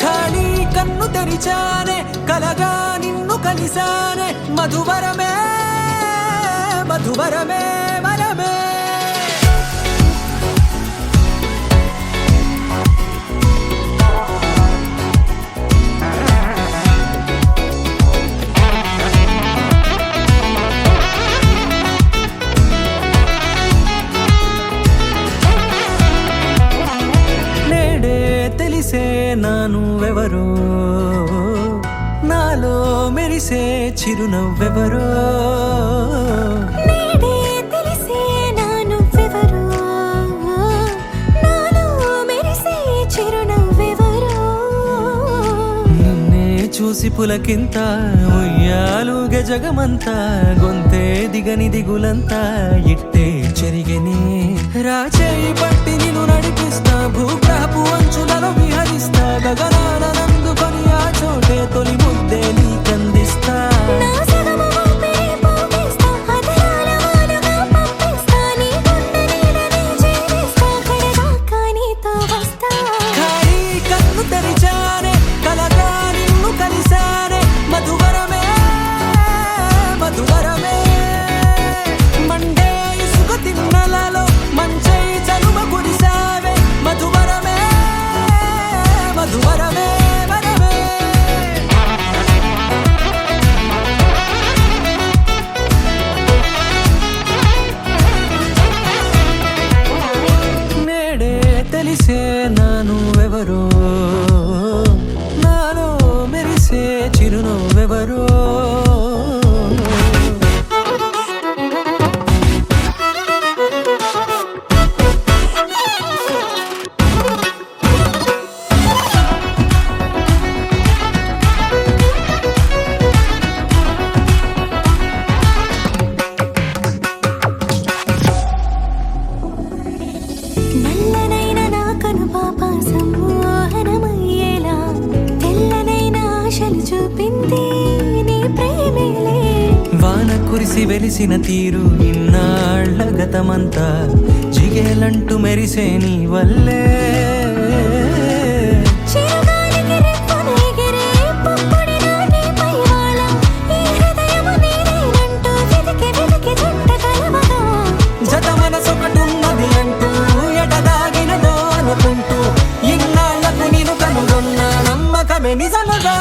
ఖాళీ కన్ను తెరిచానే కలగా నిన్ను కలిసానే మధువరమే మధువరమే వరమే తెలిసే నానువెవరో నాలో మెరిసే చిరునవ్వెవరో నేడే తెలిసే నానువెవరో నాలో మెరిసే చిరునవ్వెవరో నిన్నే చూసి పులకింత ఉయ్యాలుగ జగమంతా గొంతే దిగని దిగులంతా ఇట్టే చెరిగెనే రాచేయి పట్టి నిన్ను నడిపిస్తా భూగ్రహపు అంచులలో విహరిస్తా గగనాన నందుకొని ఆ చోటే తొలి ముద్దే నీకందిస్తా నా సగము ఊపిరి పోగేస్తా అధరాల వానగా పంపిస్తా నీ గుండె నీడనే చేరిస్తా కడదాకా నీతో వస్తా ఖాళీ కన్ను తెరిచానే కలగా నిన్ను కలిసానే మధువరమే మధువరమే మండే ఇసుక తిన్నలలో మంచై చలువ కురిసావే మధువరమే మధువరమే వరమే నేడే తెలిసే నానువెవరో నాలో మెరిసే చిరునవ్వెవరో నల్లనైన నా కనుపాప సమ్మోహనమయ్యేలా తెల్లనైన ఆశలు చూపింది నీ ప్రేమేలే వాన కురిసి వెలిసిన తీరు ఇన్నాళ్ల గతమంతా జిగేలంటూ మెరిసే నీ వల్లే చిరుగాలికి రెప్పన ఎగిరే పుప్పొడి నాటి పైవాళ ఈ హృదయము నీదేనంటూ వెతికి వెతికి జంట కలవగా జత మనసొకటున్నది అంటూ ఎడదాగినదో అనుకుంటూ ఇన్నాళ్లకు నేను కనుగొన్న నమ్మకమే నిజముగా